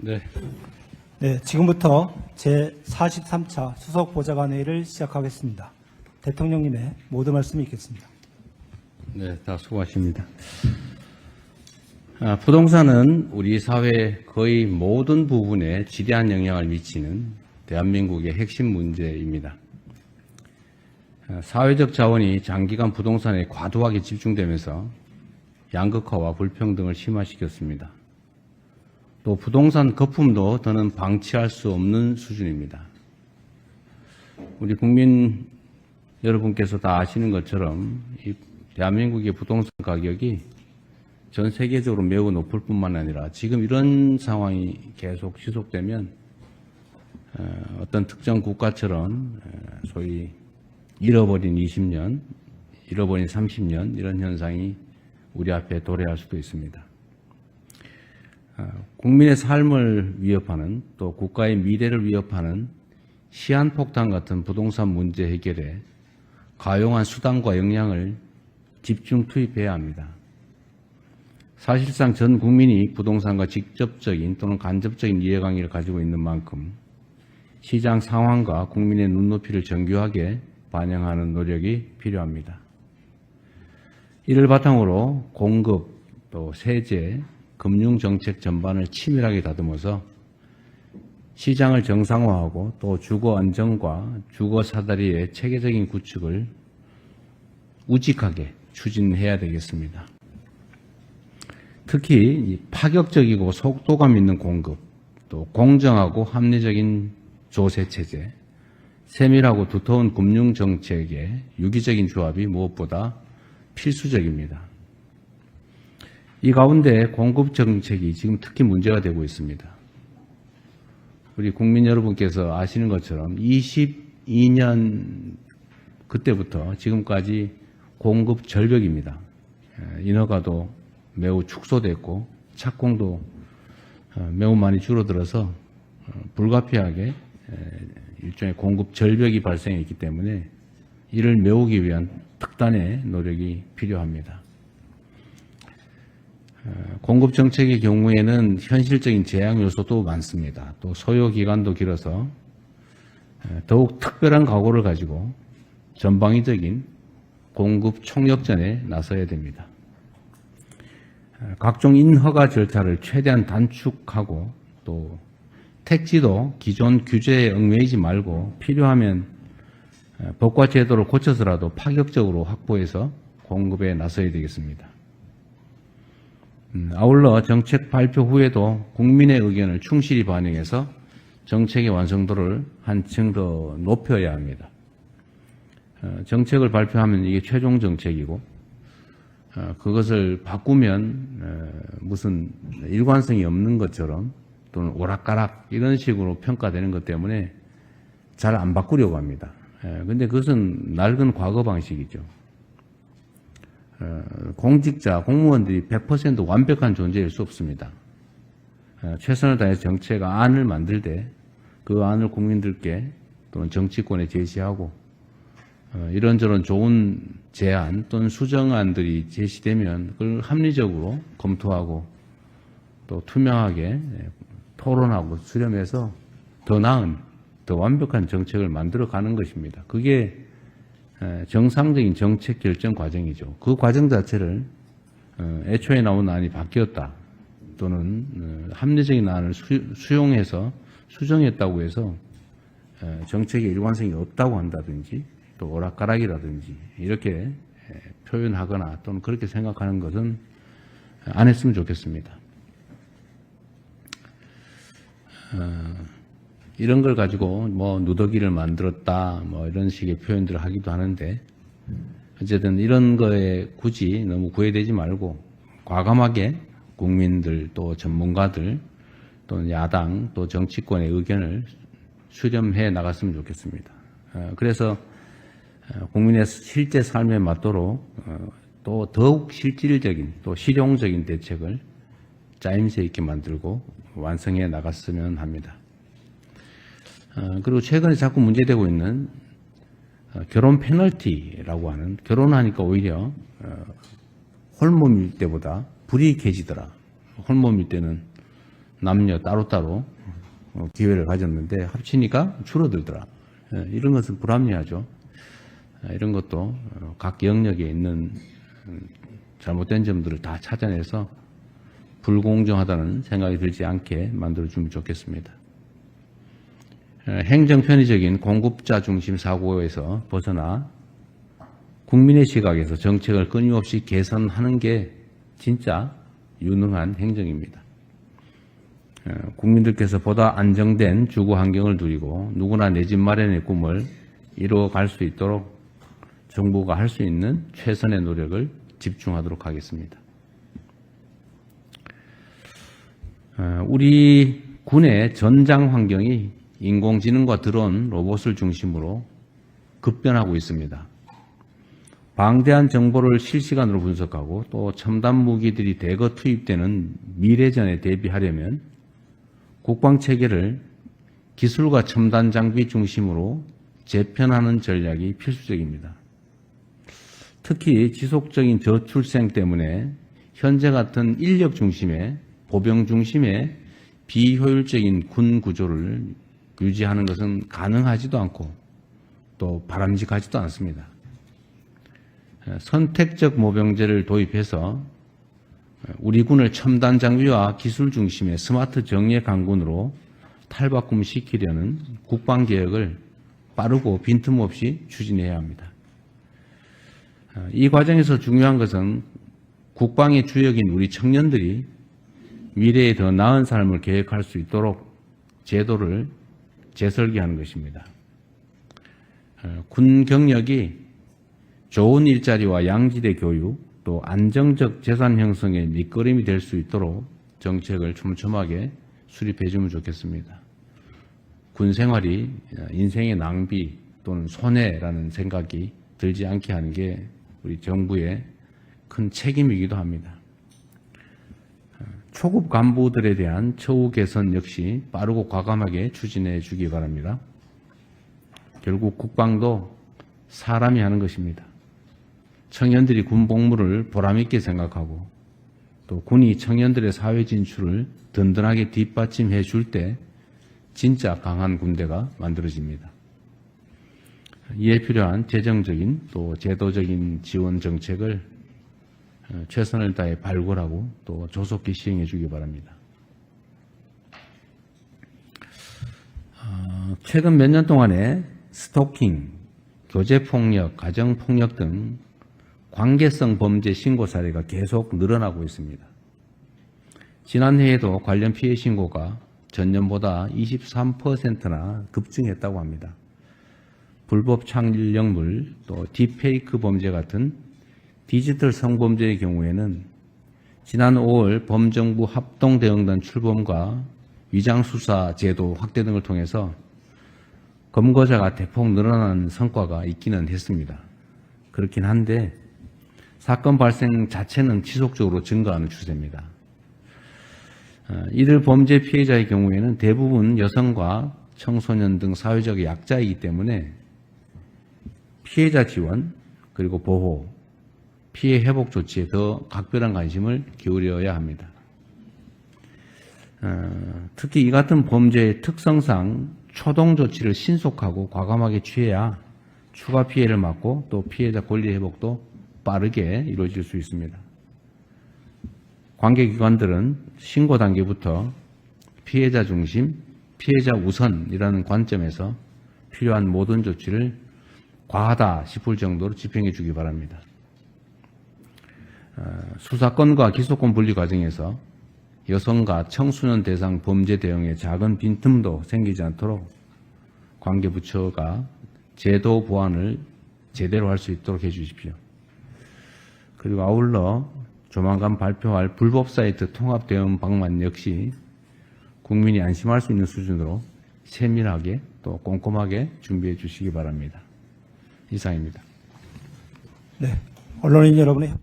네. 네, 지금부터 제43차 수석보좌관회의를 시작하겠습니다. 대통령님의 모든 말씀이 있겠습니다. 네, 다 수고하십니다. 부동산은 우리 사회 거의 모든 부분에 지대한 영향을 미치는 대한민국의 핵심 문제입니다. 사회적 자원이 장기간 부동산에 과도하게 집중되면서 양극화와 불평등을 심화시켰습니다. 또 부동산 거품도 더는 방치할 수 없는 수준입니다. 우리 국민 여러분께서 다 아시는 것처럼 이 대한민국의 부동산 가격이 전 세계적으로 매우 높을 뿐만 아니라 지금 이런 상황이 계속 지속되면 어떤 특정 국가처럼 소위 잃어버린 20년, 잃어버린 30년 이런 현상이 우리 앞에 도래할 수도 있습니다. 국민의 삶을 위협하는 또 국가의 미래를 위협하는 시한폭탄 같은 부동산 문제 해결에 가용한 수단과 역량을 집중 투입해야 합니다. 사실상 전 국민이 부동산과 직접적인 또는 간접적인 이해관계를 가지고 있는 만큼 시장 상황과 국민의 눈높이를 정교하게 반영하는 노력이 필요합니다. 이를 바탕으로 공급, 또 세제, 금융정책 전반을 치밀하게 다듬어서 시장을 정상화하고 또 주거 안정과 주거 사다리의 체계적인 구축을 우직하게 추진해야 되겠습니다. 특히 파격적이고 속도감 있는 공급, 또 공정하고 합리적인 조세체제, 세밀하고 두터운 금융정책의 유기적인 조합이 무엇보다 필수적입니다. 이 가운데 공급정책이 지금 특히 문제가 되고 있습니다. 우리 국민 여러분께서 아시는 것처럼 22년 그때부터 지금까지 공급 절벽입니다. 인허가도 매우 축소됐고 착공도 매우 많이 줄어들어서 불가피하게 일종의 공급 절벽이 발생했기 때문에 이를 메우기 위한 특단의 노력이 필요합니다. 공급 정책의 경우에는 현실적인 제약 요소도 많습니다. 또 소요 기간도 길어서 더욱 특별한 각오를 가지고 전방위적인 공급 총력전에 나서야 됩니다. 각종 인허가 절차를 최대한 단축하고 또 택지도 기존 규제에 얽매이지 말고 필요하면 법과 제도를 고쳐서라도 파격적으로 확보해서 공급에 나서야 되겠습니다. 아울러 정책 발표 후에도 국민의 의견을 충실히 반영해서 정책의 완성도를 한층 더 높여야 합니다. 정책을 발표하면 이게 최종 정책이고 그것을 바꾸면 무슨 일관성이 없는 것처럼 또는 오락가락 이런 식으로 평가되는 것 때문에 잘 안 바꾸려고 합니다. 그런데 그것은 낡은 과거 방식이죠. 공직자, 공무원들이 100% 완벽한 존재일 수 없습니다. 최선을 다해서 정책 안을 만들 때 그 안을 국민들께 또는 정치권에 제시하고 이런저런 좋은 제안 또는 수정안들이 제시되면 그걸 합리적으로 검토하고 또 투명하게 토론하고 수렴해서 더 나은, 더 완벽한 정책을 만들어가는 것입니다. 그게 정상적인 정책 결정 과정이죠. 그 과정 자체를 애초에 나온 안이 바뀌었다 또는 합리적인 안을 수용해서 수정했다고 해서 정책의 일관성이 없다고 한다든지 또 오락가락이라든지 이렇게 표현하거나 또는 그렇게 생각하는 것은 안 했으면 좋겠습니다. 이런 걸 가지고 뭐 누더기를 만들었다 뭐 이런 식의 표현들을 하기도 하는데 어쨌든 이런 거에 굳이 너무 구애되지 말고 과감하게 국민들 또 전문가들 또는 야당 또 정치권의 의견을 수렴해 나갔으면 좋겠습니다. 그래서 국민의 실제 삶에 맞도록 또 더욱 실질적인 또 실용적인 대책을 짜임새 있게 만들고 완성해 나갔으면 합니다. 그리고 최근에 자꾸 문제되고 있는 결혼 페널티라고 하는 결혼하니까 오히려 홀몸일 때보다 불이익해지더라. 홀몸일 때는 남녀 따로따로 기회를 가졌는데 합치니까 줄어들더라. 이런 것은 불합리하죠. 이런 것도 각 영역에 있는 잘못된 점들을 다 찾아내서 불공정하다는 생각이 들지 않게 만들어주면 좋겠습니다. 행정 편의적인 공급자 중심 사고에서 벗어나 국민의 시각에서 정책을 끊임없이 개선하는 게 진짜 유능한 행정입니다. 국민들께서 보다 안정된 주거 환경을 누리고 누구나 내 집 마련의 꿈을 이루어갈 수 있도록 정부가 할 수 있는 최선의 노력을 집중하도록 하겠습니다. 우리 군의 전장 환경이 인공지능과 드론, 로봇을 중심으로 급변하고 있습니다. 방대한 정보를 실시간으로 분석하고 또 첨단 무기들이 대거 투입되는 미래전에 대비하려면 국방체계를 기술과 첨단 장비 중심으로 재편하는 전략이 필수적입니다. 특히 지속적인 저출생 때문에 현재 같은 인력 중심의 보병 중심의 비효율적인 군 구조를 유지하는 것은 가능하지도 않고 또 바람직하지도 않습니다. 선택적 모병제를 도입해서 우리 군을 첨단 장비와 기술 중심의 스마트 정예 강군으로 탈바꿈시키려는 국방개혁을 빠르고 빈틈없이 추진해야 합니다. 이 과정에서 중요한 것은 국방의 주역인 우리 청년들이 미래에 더 나은 삶을 계획할 수 있도록 제도를 재설계하는 것입니다. 군 경력이 좋은 일자리와 양질의 교육, 또 안정적 재산 형성의 밑거름이 될 수 있도록 정책을 촘촘하게 수립해 주면 좋겠습니다. 군 생활이 인생의 낭비 또는 손해라는 생각이 들지 않게 하는 게 우리 정부의 큰 책임이기도 합니다. 초급 간부들에 대한 처우 개선 역시 빠르고 과감하게 추진해 주기 바랍니다. 결국 국방도 사람이 하는 것입니다. 청년들이 군 복무를 보람있게 생각하고 또 군이 청년들의 사회 진출을 든든하게 뒷받침해 줄 때 진짜 강한 군대가 만들어집니다. 이에 필요한 재정적인 또 제도적인 지원 정책을 최선을 다해 발굴하고 또 조속히 시행해 주기 바랍니다. 최근 몇 년 동안에 스토킹, 교제폭력, 가정폭력 등 관계성 범죄 신고 사례가 계속 늘어나고 있습니다. 지난해에도 관련 피해 신고가 전년보다 23%나 급증했다고 합니다. 불법 창력물, 또 딥페이크 범죄 같은 디지털 성범죄의 경우에는 지난 5월 범정부 합동대응단 출범과 위장수사 제도 확대 등을 통해서 검거자가 대폭 늘어난 성과가 있기는 했습니다. 그렇긴 한데 사건 발생 자체는 지속적으로 증가하는 추세입니다. 이들 범죄 피해자의 경우에는 대부분 여성과 청소년 등 사회적 약자이기 때문에 피해자 지원 그리고 보호, 피해 회복 조치에 더 각별한 관심을 기울여야 합니다. 특히 이 같은 범죄의 특성상 초동 조치를 신속하고 과감하게 취해야 추가 피해를 막고 또 피해자 권리 회복도 빠르게 이루어질 수 있습니다. 관계기관들은 신고 단계부터 피해자 중심, 피해자 우선이라는 관점에서 필요한 모든 조치를 과하다 싶을 정도로 집행해 주기 바랍니다. 수사권과 기소권 분리 과정에서 여성과 청소년 대상 범죄 대응에 작은 빈틈도 생기지 않도록 관계부처가 제도 보완을 제대로 할 수 있도록 해 주십시오. 그리고 아울러 조만간 발표할 불법 사이트 통합 대응 방안 역시 국민이 안심할 수 있는 수준으로 세밀하게 또 꼼꼼하게 준비해 주시기 바랍니다. 이상입니다. 네, 언론인 여러분의